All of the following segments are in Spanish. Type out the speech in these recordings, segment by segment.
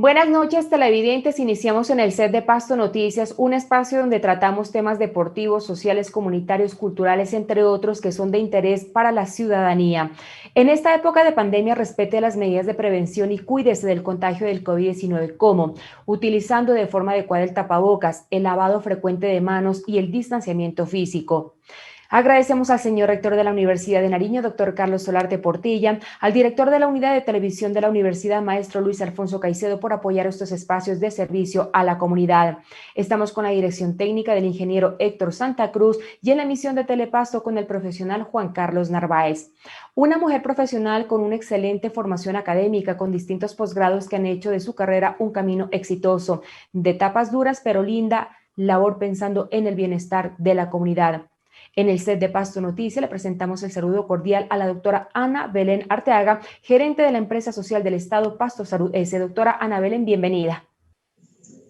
Buenas noches, televidentes. Iniciamos en el set de Pasto Noticias, un espacio donde tratamos temas deportivos, sociales, comunitarios, culturales, entre otros, que son de interés para la ciudadanía. En esta época de pandemia, respete las medidas de prevención y cuídese del contagio del COVID-19, como utilizando de forma adecuada el tapabocas, el lavado frecuente de manos y el distanciamiento físico. Agradecemos al señor rector de la Universidad de Nariño, doctor Carlos Solarte Portilla, al director de la Unidad de Televisión de la Universidad, maestro Luis Alfonso Caicedo, por apoyar estos espacios de servicio a la comunidad. Estamos con la dirección técnica del ingeniero Héctor Santa Cruz y en la emisión de Telepasto con el profesional Juan Carlos Narváez. Una mujer profesional con una excelente formación académica, con distintos posgrados que han hecho de su carrera un camino exitoso, de etapas duras pero linda labor pensando en el bienestar de la comunidad. En el set de Pasto Noticias le presentamos el saludo cordial a la doctora Ana Belén Arteaga, gerente de la empresa social del Estado Pasto Salud S. Doctora Ana Belén, bienvenida.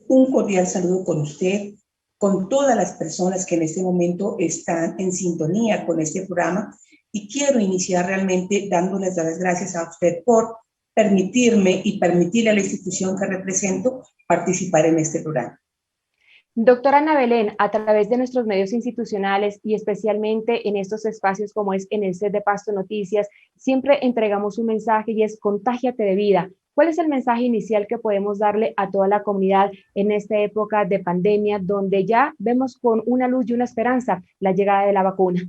Un cordial saludo con usted, con todas las personas que en este momento están en sintonía con este programa, y quiero iniciar realmente dándoles las gracias a usted por permitirme y permitirle a la institución que represento participar en este programa. Doctora Ana Belén, a través de nuestros medios institucionales y especialmente en estos espacios como es en el set de Pasto Noticias, siempre entregamos un mensaje y es contágiate de vida. ¿Cuál es el mensaje inicial que podemos darle a toda la comunidad en esta época de pandemia donde ya vemos con una luz y una esperanza la llegada de la vacuna?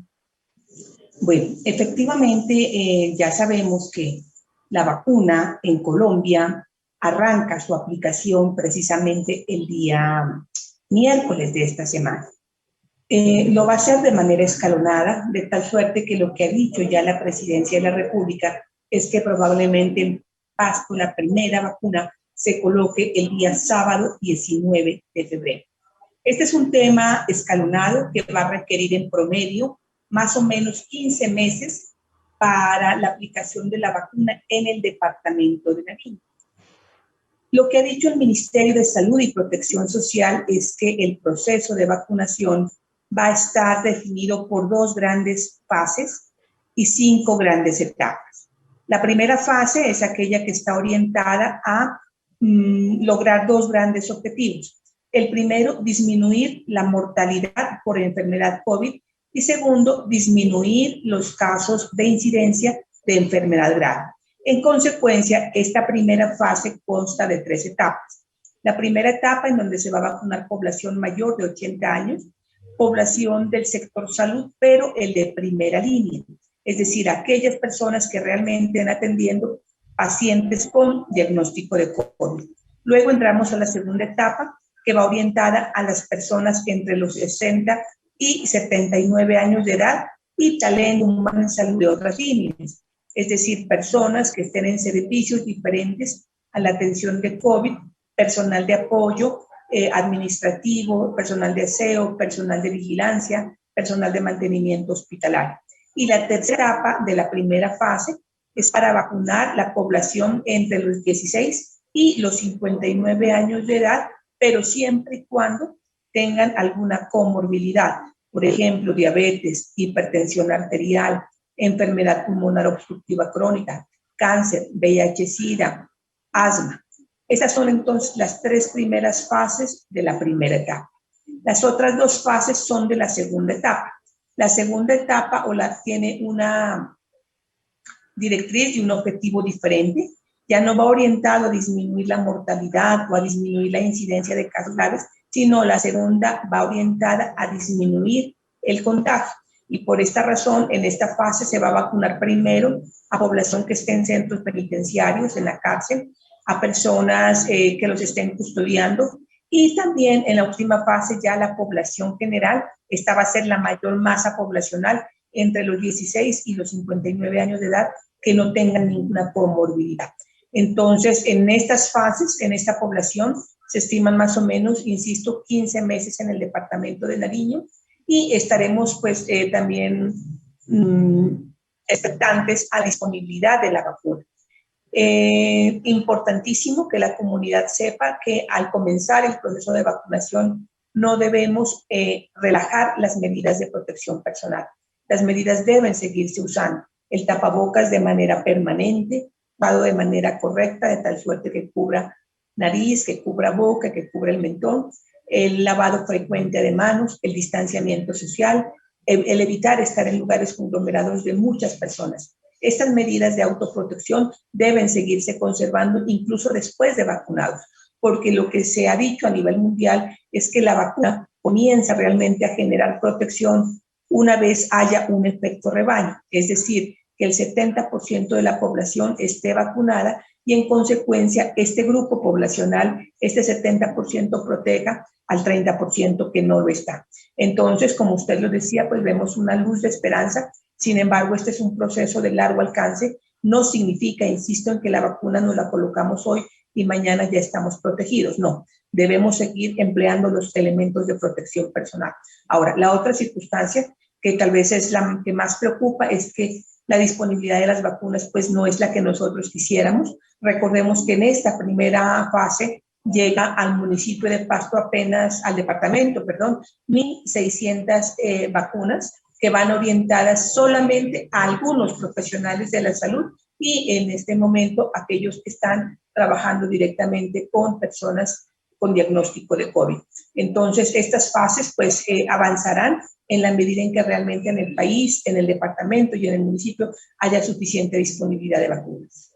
Bueno, efectivamente ya sabemos que la vacuna en Colombia arranca su aplicación precisamente el día miércoles de esta semana. Lo va a hacer de manera escalonada, de tal suerte que lo que ha dicho ya la Presidencia de la República es que probablemente en Pasto la primera vacuna se coloque el día sábado 19 de febrero. Este es un tema escalonado que va a requerir en promedio más o menos 15 meses para la aplicación de la vacuna en el departamento de Nariño. Lo que ha dicho el Ministerio de Salud y Protección Social es que el proceso de vacunación va a estar definido por 2 grandes fases y 5 grandes etapas. La primera fase es aquella que está orientada a lograr 2 grandes objetivos. El primero, disminuir la mortalidad por enfermedad COVID, y segundo, disminuir los casos de incidencia de enfermedad grave. En consecuencia, esta primera fase consta de 3 etapas. La primera etapa, en donde se va a vacunar población mayor de 80 años, población del sector salud, pero el de primera línea, es decir, aquellas personas que realmente están atendiendo pacientes con diagnóstico de COVID. Luego entramos a la segunda etapa, que va orientada a las personas entre los 60 y 79 años de edad y talento humano en salud de otras líneas, es decir, personas que estén en servicios diferentes a la atención de COVID, personal de apoyo administrativo, personal de aseo, personal de vigilancia, personal de mantenimiento hospitalario. Y la tercera etapa de la primera fase es para vacunar la población entre los 16 y los 59 años de edad, pero siempre y cuando tengan alguna comorbilidad, por ejemplo, diabetes, hipertensión arterial, enfermedad pulmonar obstructiva crónica, cáncer, VIH-Sida, asma. Estas son entonces las 3 primeras fases de la primera etapa. Las otras 2 fases son de la segunda etapa. La segunda etapa tiene una directriz y un objetivo diferente. Ya no va orientado a disminuir la mortalidad o a disminuir la incidencia de casos graves, sino la segunda va orientada a disminuir el contagio. Y por esta razón, en esta fase se va a vacunar primero a población que esté en centros penitenciarios, en la cárcel, a personas que los estén custodiando, y también en la última fase ya la población general. Esta va a ser la mayor masa poblacional entre los 16 y los 59 años de edad que no tengan ninguna comorbilidad. Entonces, en estas fases, en esta población, se estiman más o menos, insisto, 15 meses en el departamento de Nariño, y estaremos pues también expectantes a la disponibilidad de la vacuna. Importantísimo que la comunidad sepa que al comenzar el proceso de vacunación no debemos relajar las medidas de protección personal. Las medidas deben seguirse usando. El tapabocas de manera permanente, dado de manera correcta, de tal suerte que cubra nariz, que cubra boca, que cubra el mentón, el lavado frecuente de manos, el distanciamiento social, el evitar estar en lugares conglomerados de muchas personas. Estas medidas de autoprotección deben seguirse conservando incluso después de vacunados, porque lo que se ha dicho a nivel mundial es que la vacuna comienza realmente a generar protección una vez haya un efecto rebaño, es decir, que el 70% de la población esté vacunada y en consecuencia este grupo poblacional, este 70% proteja al 30% que no lo está. Entonces, como usted lo decía, pues vemos una luz de esperanza. Sin embargo, este es un proceso de largo alcance. No significa, insisto, en que la vacuna nos la colocamos hoy y mañana ya estamos protegidos. No, debemos seguir empleando los elementos de protección personal. Ahora, la otra circunstancia que tal vez es la que más preocupa es que la disponibilidad de las vacunas pues no es la que nosotros quisiéramos. Recordemos que en esta primera fase llega al municipio de Pasto apenas, al departamento, perdón, 1.600 vacunas que van orientadas solamente a algunos profesionales de la salud y en este momento aquellos que están trabajando directamente con personas con diagnóstico de COVID. Entonces, estas fases pues avanzarán en la medida en que realmente en el país, en el departamento y en el municipio haya suficiente disponibilidad de vacunas.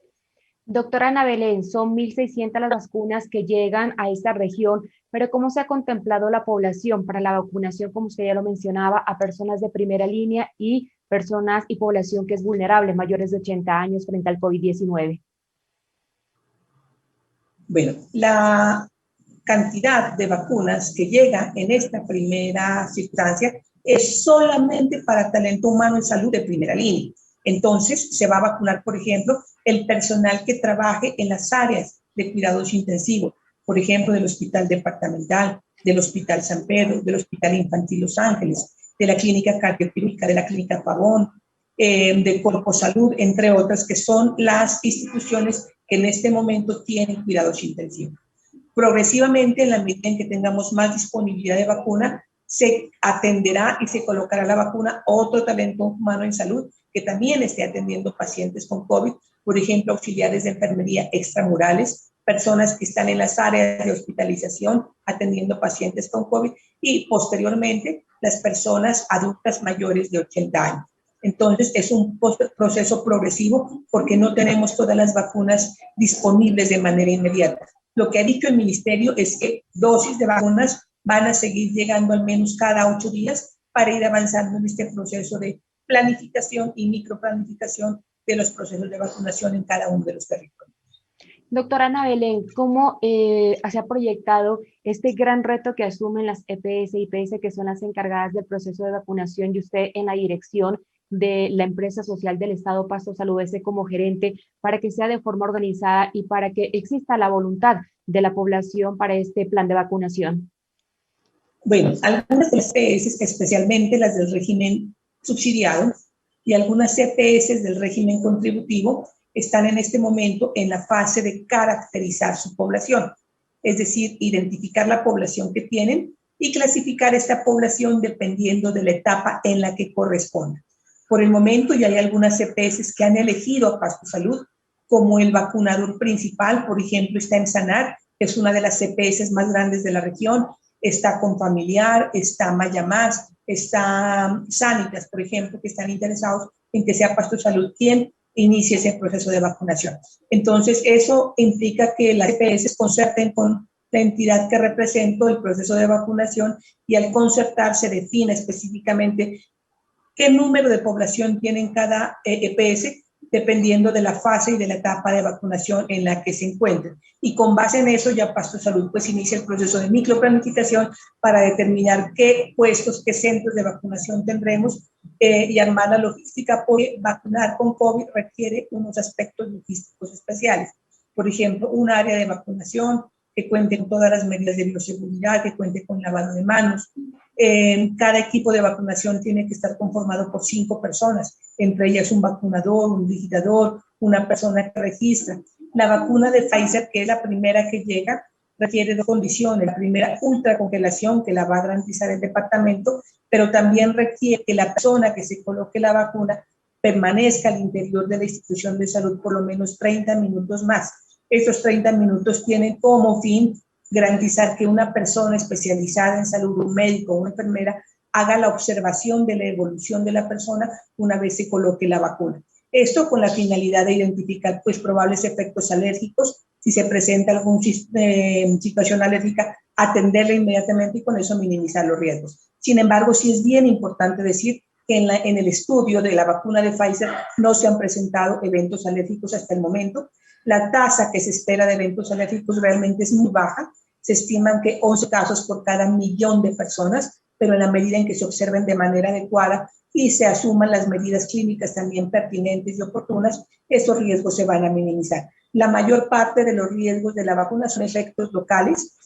Doctora Ana Belén, son 1.600 las vacunas que llegan a esta región, pero ¿cómo se ha contemplado la población para la vacunación, como usted ya lo mencionaba, a personas de primera línea y personas y población que es vulnerable, mayores de 80 años frente al COVID-19? Bueno, la cantidad de vacunas que llega en esta primera circunstancia es solamente para talento humano en salud de primera línea. Entonces, se va a vacunar, por ejemplo, el personal que trabaje en las áreas de cuidados intensivos, por ejemplo, del Hospital Departamental, del Hospital San Pedro, del Hospital Infantil Los Ángeles, de la Clínica Cardioquirúrgica, de la Clínica Pavón, de Corpo Salud, entre otras, que son las instituciones que en este momento tienen cuidados intensivos. Progresivamente, en la medida en que tengamos más disponibilidad de vacuna, se atenderá y se colocará la vacuna a otro talento humano en salud que también esté atendiendo pacientes con COVID, por ejemplo, auxiliares de enfermería extramurales, personas que están en las áreas de hospitalización atendiendo pacientes con COVID y posteriormente las personas adultas mayores de 80 años. Entonces, es un proceso progresivo porque no tenemos todas las vacunas disponibles de manera inmediata. Lo que ha dicho el ministerio es que dosis de vacunas van a seguir llegando al menos cada 8 días para ir avanzando en este proceso de planificación y microplanificación de los procesos de vacunación en cada uno de los territorios. Doctora Ana Belén, ¿cómo se ha proyectado este gran reto que asumen las EPS y IPS, que son las encargadas del proceso de vacunación, y usted en la dirección de la empresa social del Estado Pasto Salud S como gerente, para que sea de forma organizada y para que exista la voluntad de la población para este plan de vacunación? Bueno, algunas EPS, especialmente las del régimen subsidiado, y algunas EPS del régimen contributivo, están en este momento en la fase de caracterizar su población, es decir, identificar la población que tienen y clasificar esta población dependiendo de la etapa en la que corresponda. Por el momento ya hay algunas EPS que han elegido a Pasto Salud como el vacunador principal. Por ejemplo, está en Sanar, que es una de las EPS más grandes de la región, está Confamiliar, está Mayamás, está Sanitas, por ejemplo, que están interesados en que sea Pasto Salud quien inicie ese proceso de vacunación. Entonces, eso implica que las EPS concerten con la entidad que representó el proceso de vacunación y al concertar se define específicamente qué número de población tiene cada EPS dependiendo de la fase y de la etapa de vacunación en la que se encuentren. Y con base en eso ya Pasto Salud pues inicia el proceso de microplanificación para determinar qué puestos, qué centros de vacunación tendremos y armar la logística, porque vacunar con COVID requiere unos aspectos logísticos especiales. Por ejemplo, un área de vacunación que cuente con todas las medidas de bioseguridad, que cuente con lavado de manos. Cada equipo de vacunación tiene que estar conformado por 5 personas, entre ellas un vacunador, un digitador, una persona que registra. La vacuna de Pfizer, que es la primera que llega, requiere 2 condiciones. La primera, ultracongelación, que la va a garantizar el departamento, pero también requiere que la persona que se coloque la vacuna permanezca al interior de la institución de salud por lo menos 30 minutos más, Estos 30 minutos tienen como fin garantizar que una persona especializada en salud, un médico o una enfermera, haga la observación de la evolución de la persona una vez se coloque la vacuna. Esto con la finalidad de identificar pues, probables efectos alérgicos. Si se presenta alguna situación alérgica, atenderla inmediatamente y con eso minimizar los riesgos. Sin embargo, sí es bien importante decir que en el estudio de la vacuna de Pfizer no se han presentado eventos alérgicos hasta el momento. La tasa que se espera de eventos alérgicos realmente es muy baja. Se estiman que 11 casos por cada 1.000.000 de personas, pero en la medida en que se observen de manera adecuada y se asuman las medidas clínicas también pertinentes y oportunas, esos riesgos se van a minimizar. La mayor parte de los riesgos de la vacuna son efectos locales,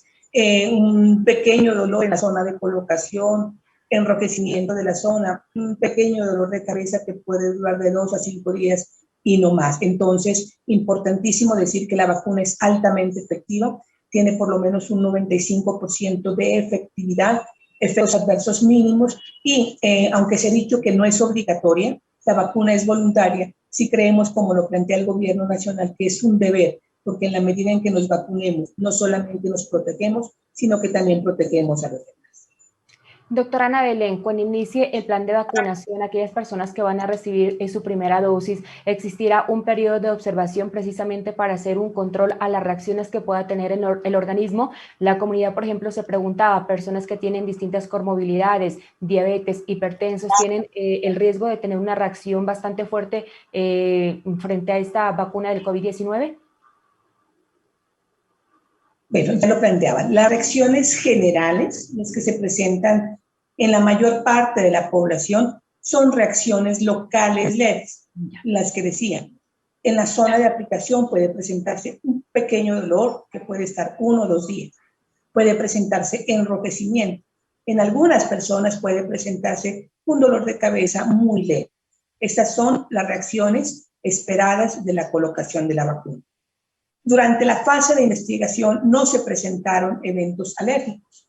un pequeño dolor en la zona de colocación, enrojecimiento de la zona, un pequeño dolor de cabeza que puede durar de 2 a 5 días y no más. Entonces, importantísimo decir que la vacuna es altamente efectiva, tiene por lo menos un 95% de efectividad, efectos adversos mínimos y aunque se ha dicho que no es obligatoria, la vacuna es voluntaria, sí creemos, como lo plantea el gobierno nacional, que es un deber, porque en la medida en que nos vacunemos, no solamente nos protegemos, sino que también protegemos a los demás. Doctora Ana Belén, cuando inicie el plan de vacunación, aquellas personas que van a recibir su primera dosis, ¿existirá un periodo de observación precisamente para hacer un control a las reacciones que pueda tener el organismo? La comunidad, por ejemplo, se preguntaba, personas que tienen distintas comorbilidades, diabetes, hipertensos, ¿tienen el riesgo de tener una reacción bastante fuerte frente a esta vacuna del COVID-19? Bueno, ya lo planteaba. Las reacciones generales, las que se presentan en la mayor parte de la población, son reacciones locales leves, las que decían. En la zona de aplicación puede presentarse un pequeño dolor que puede estar 1 o 2 días. Puede presentarse enrojecimiento. En algunas personas puede presentarse un dolor de cabeza muy leve. Estas son las reacciones esperadas de la colocación de la vacuna. Durante la fase de investigación no se presentaron eventos alérgicos,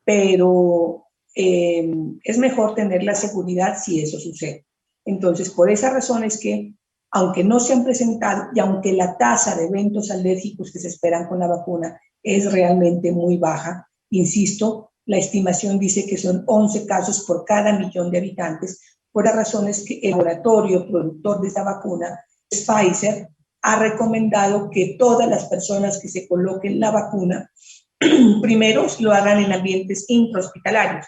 pero es mejor tener la seguridad si eso sucede. Entonces, por esa razón es que, aunque no se han presentado y aunque la tasa de eventos alérgicos que se esperan con la vacuna es realmente muy baja, insisto, la estimación dice que son 11 casos por cada 1.000.000 de habitantes, por las razones que el laboratorio productor de esa vacuna, Pfizer, ha recomendado que todas las personas que se coloquen la vacuna, primero, lo hagan en ambientes intrahospitalarios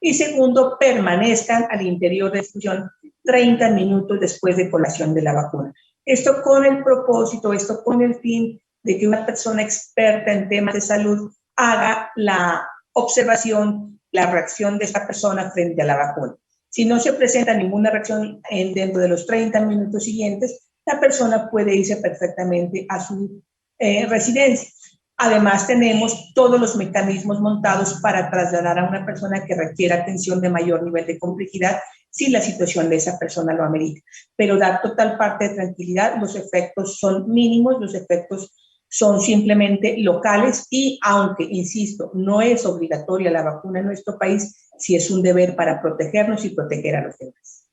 y segundo, permanezcan al interior de la institución 30 minutos después de colocación de la vacuna. Esto con el propósito, esto con el fin de que una persona experta en temas de salud haga la observación, la reacción de esta persona frente a la vacuna. Si no se presenta ninguna reacción dentro de los 30 minutos siguientes, la persona puede irse perfectamente a su residencia. Además, tenemos todos los mecanismos montados para trasladar a una persona que requiera atención de mayor nivel de complejidad si la situación de esa persona lo amerita. Pero dar total parte de tranquilidad, los efectos son mínimos, los efectos son simplemente locales y aunque, insisto, no es obligatoria la vacuna en nuestro país, sí es un deber para protegernos y proteger a los demás.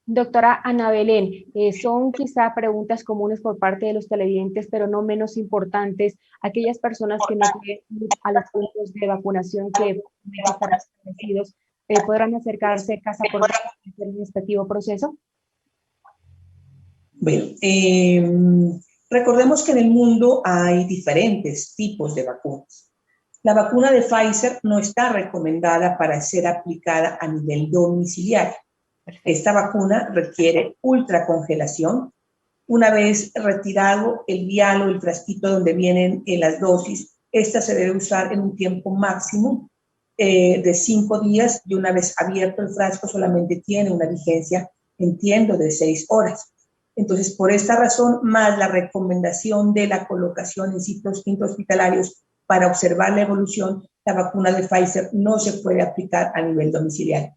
Doctora Ana Belén, son quizá preguntas comunes por parte de los televidentes, pero no menos importantes. Aquellas personas que no pueden ir a los puntos de vacunación que estarán establecidos, ¿podrán acercarse casa por casa y hacer el respectivo proceso? Bueno, recordemos que en el mundo hay diferentes tipos de vacunas. La vacuna de Pfizer no está recomendada para ser aplicada a nivel domiciliario. Esta vacuna requiere ultracongelación. Una vez retirado el vial o el frasquito donde vienen las dosis, esta se debe usar en un tiempo máximo de 5 días y una vez abierto el frasco solamente tiene una vigencia, entiendo, de 6 horas. Entonces, por esta razón, más la recomendación de la colocación en sitios intrahospitalarios para observar la evolución, la vacuna de Pfizer no se puede aplicar a nivel domiciliario.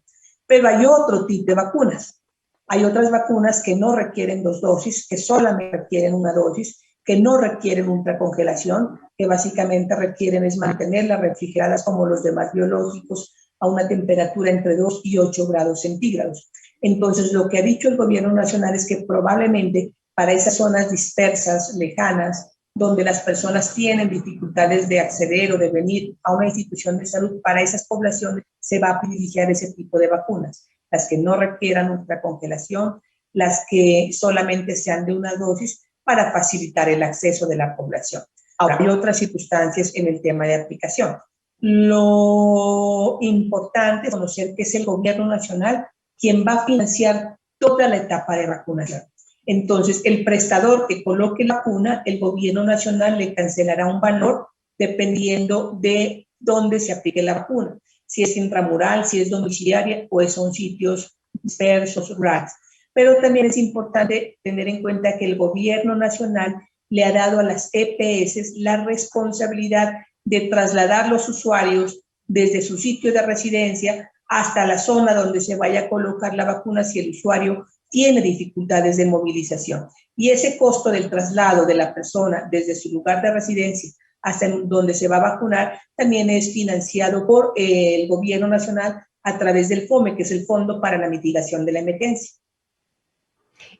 Pero hay otro tipo de vacunas. Hay otras vacunas que no requieren 2 dosis, que solamente requieren 1 dosis, que no requieren ultracongelación, que básicamente requieren es mantenerlas refrigeradas como los demás biológicos a una temperatura entre 2 y 8 grados centígrados. Entonces, lo que ha dicho el gobierno nacional es que probablemente para esas zonas dispersas, lejanas, donde las personas tienen dificultades de acceder o de venir a una institución de salud. Para esas poblaciones se va a privilegiar ese tipo de vacunas, las que no requieran ultracongelación, las que solamente sean de una dosis, para facilitar el acceso de la población. Ahora, hay otras circunstancias en el tema de aplicación. Lo importante es conocer que es el gobierno nacional quien va a financiar toda la etapa de vacunación. Entonces, el prestador que coloque la vacuna, el gobierno nacional le cancelará un valor dependiendo de dónde se aplique la vacuna. Si es intramural, si es domiciliaria o son sitios dispersos, rurales. Pero también es importante tener en cuenta que el gobierno nacional le ha dado a las EPS la responsabilidad de trasladar los usuarios desde su sitio de residencia hasta la zona donde se vaya a colocar la vacuna si el usuario tiene dificultades de movilización. Y ese costo del traslado de la persona desde su lugar de residencia hasta donde se va a vacunar también es financiado por el gobierno nacional a través del FOME, que es el Fondo para la Mitigación de la Emergencia.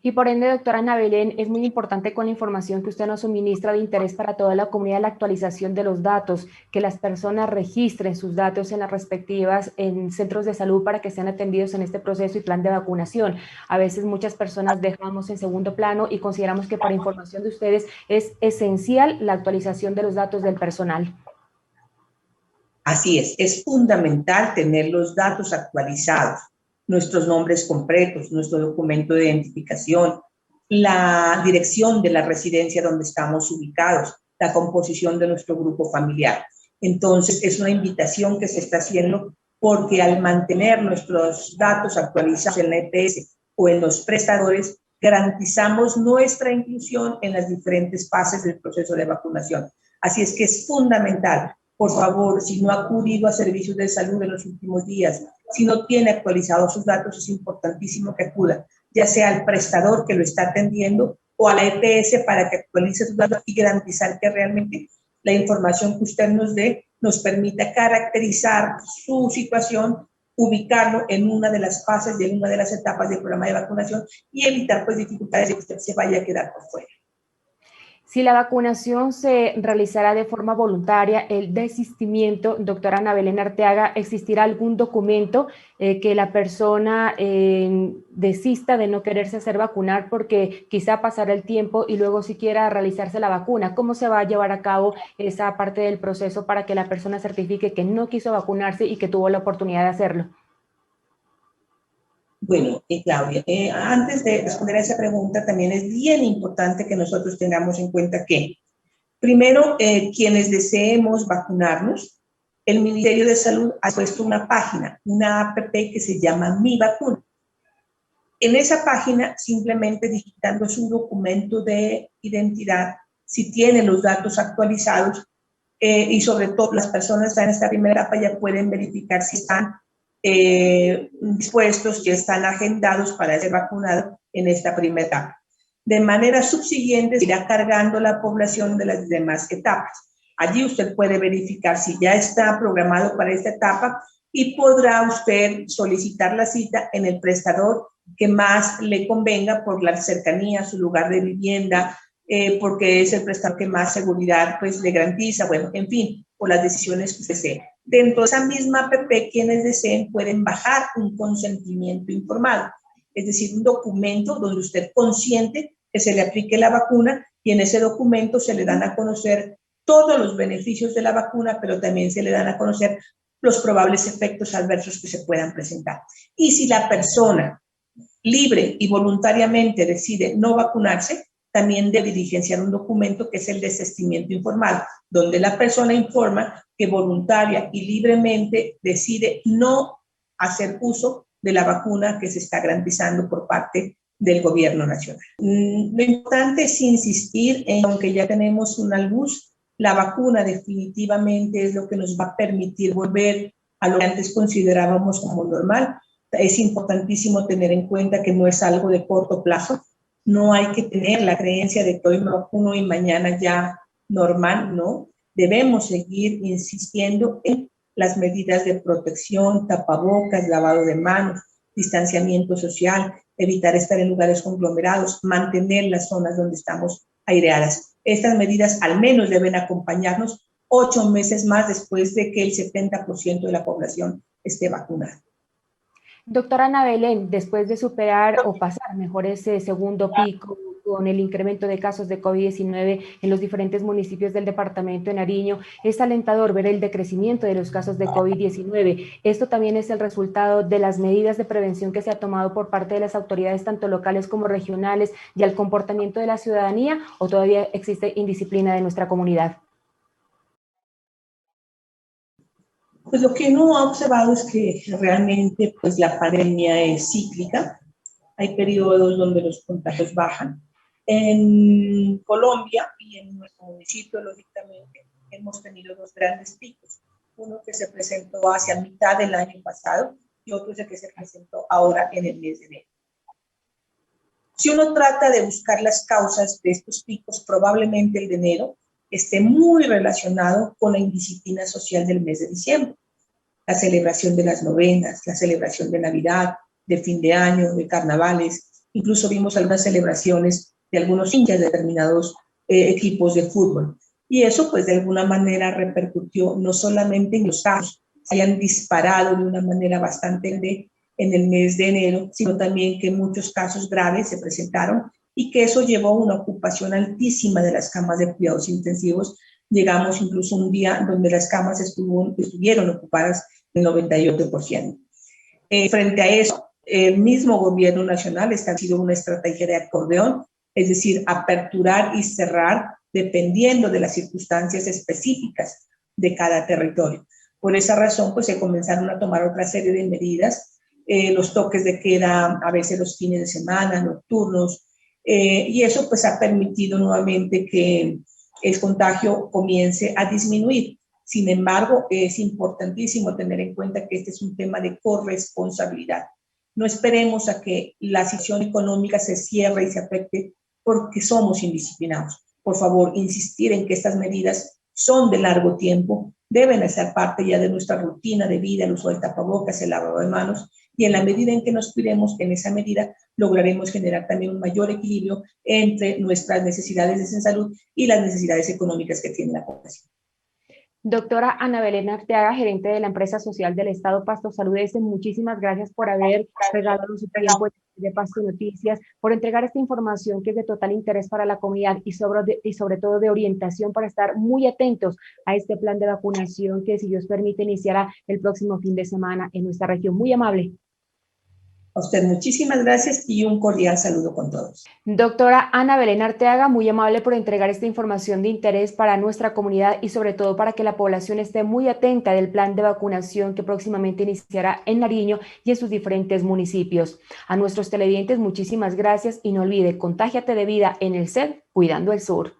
Y por ende, doctora Ana Belén, es muy importante con la información que usted nos suministra de interés para toda la comunidad, la actualización de los datos, que las personas registren sus datos en las respectivas en centros de salud para que sean atendidos en este proceso y plan de vacunación. A veces muchas personas dejamos en segundo plano y consideramos que para información de ustedes es esencial la actualización de los datos del personal. Así es fundamental tener los datos actualizados, nuestros nombres completos, nuestro documento de identificación, la dirección de la residencia donde estamos ubicados, la composición de nuestro grupo familiar. Entonces, es una invitación que se está haciendo porque al mantener nuestros datos actualizados en la EPS o en los prestadores, garantizamos nuestra inclusión en las diferentes fases del proceso de vacunación. Así es que es fundamental. Por favor, si no ha acudido a servicios de salud en los últimos días, si no tiene actualizados sus datos, es importantísimo que acuda, ya sea al prestador que lo está atendiendo o a la EPS para que actualice sus datos y garantizar que realmente la información que usted nos dé nos permita caracterizar su situación, ubicarlo en una de las fases de una de las etapas del programa de vacunación y evitar pues dificultades de que usted se vaya a quedar por fuera. Si la vacunación se realizará de forma voluntaria, el desistimiento, doctora Ana Belén Arteaga, ¿existirá algún documento que la persona desista de no quererse hacer vacunar porque quizá pasará el tiempo y luego si quiera realizarse la vacuna? ¿Cómo se va a llevar a cabo esa parte del proceso para que la persona certifique que no quiso vacunarse y que tuvo la oportunidad de hacerlo? Bueno, Claudia, antes de responder a esa pregunta, también es bien importante que nosotros tengamos en cuenta que, primero, quienes deseemos vacunarnos, el Ministerio de Salud ha puesto una página, una app que se llama Mi Vacuna. En esa página, simplemente digitando su documento de identidad, si tiene los datos actualizados, y sobre todo las personas que están en esta primera etapa ya pueden verificar si están dispuestos, ya están agendados para ser vacunados en esta primera etapa. De manera subsiguiente, se irá cargando la población de las demás etapas. Allí usted puede verificar si ya está programado para esta etapa y podrá usted solicitar la cita en el prestador que más le convenga por la cercanía a su lugar de vivienda, porque es el prestador que más seguridad pues, le garantiza, bueno, en fin, por las decisiones que usted desee. Dentro de esa misma app, quienes deseen pueden bajar un consentimiento informado, es decir, un documento donde usted consiente que se le aplique la vacuna y en ese documento se le dan a conocer todos los beneficios de la vacuna, pero también se le dan a conocer los probables efectos adversos que se puedan presentar. Y si la persona libre y voluntariamente decide no vacunarse, también debe diligenciar un documento que es el desistimiento informado, donde la persona informa que voluntaria y libremente decide no hacer uso de la vacuna que se está garantizando por parte del gobierno nacional. Lo importante es insistir en, aunque ya tenemos una luz, la vacuna definitivamente es lo que nos va a permitir volver a lo que antes considerábamos como normal. Es importantísimo tener en cuenta que no es algo de corto plazo. No hay que tener la creencia de que hoy me vacuno y mañana ya normal, ¿no? Debemos seguir insistiendo en las medidas de protección, tapabocas, lavado de manos, distanciamiento social, evitar estar en lugares conglomerados, mantener las zonas donde estamos aireadas. Estas medidas al menos deben acompañarnos 8 meses más después de que el 70% de la población esté vacunada. Doctora Ana Belén, después de superar o pasar mejor ese segundo pico con el incremento de casos de COVID-19 en los diferentes municipios del departamento de Nariño, es alentador ver el decrecimiento de los casos de COVID-19. ¿Esto también es el resultado de las medidas de prevención que se ha tomado por parte de las autoridades, tanto locales como regionales, y al comportamiento de la ciudadanía, o todavía existe indisciplina de nuestra comunidad? Pues lo que uno ha observado es que realmente pues, la pandemia es cíclica. Hay periodos donde los contagios bajan. En Colombia y en nuestro municipio, lógicamente, hemos tenido 2 grandes picos. Uno que se presentó hacia mitad del año pasado y otro que se presentó ahora en el mes de enero. Si uno trata de buscar las causas de estos picos, probablemente el de enero esté muy relacionado con la indisciplina social del mes de diciembre. La celebración de las novenas, la celebración de Navidad, de fin de año, de carnavales. Incluso vimos algunas celebraciones de algunos hinchas de determinados equipos de fútbol. Y eso, pues, de alguna manera repercutió no solamente en los casos, se hayan disparado de una manera bastante grande en el mes de enero, sino también que muchos casos graves se presentaron y que eso llevó a una ocupación altísima de las camas de cuidados intensivos. Llegamos incluso un día donde las camas estuvieron ocupadas el 98%. Frente a eso, el mismo gobierno nacional estableció una estrategia de acordeón, es decir, aperturar y cerrar dependiendo de las circunstancias específicas de cada territorio. Por esa razón, pues se comenzaron a tomar otra serie de medidas, los toques de queda a veces los fines de semana, nocturnos, y eso pues ha permitido nuevamente que el contagio comience a disminuir. Sin embargo, es importantísimo tener en cuenta que este es un tema de corresponsabilidad. No esperemos a que la situación económica se cierre y se afecte porque somos indisciplinados. Por favor, insistir en que estas medidas son de largo tiempo, deben ser parte ya de nuestra rutina de vida, el uso del tapabocas, el lavado de manos, y en la medida en que nos cuidemos, en esa medida lograremos generar también un mayor equilibrio entre nuestras necesidades de salud y las necesidades económicas que tiene la población. Doctora Ana Belén Arteaga, gerente de la empresa social del Estado Pasto Salud S, muchísimas gracias por haber regalado su tiempo de Pasto Noticias, por entregar esta información que es de total interés para la comunidad y sobre todo de orientación para estar muy atentos a este plan de vacunación que, si Dios permite, iniciará el próximo fin de semana en nuestra región. Muy amable. A usted muchísimas gracias y un cordial saludo con todos. Doctora Ana Belén Arteaga, muy amable por entregar esta información de interés para nuestra comunidad y sobre todo para que la población esté muy atenta del plan de vacunación que próximamente iniciará en Nariño y en sus diferentes municipios. A nuestros televidentes, muchísimas gracias y no olvide, contágiate de vida en el SED, Cuidando el Sur.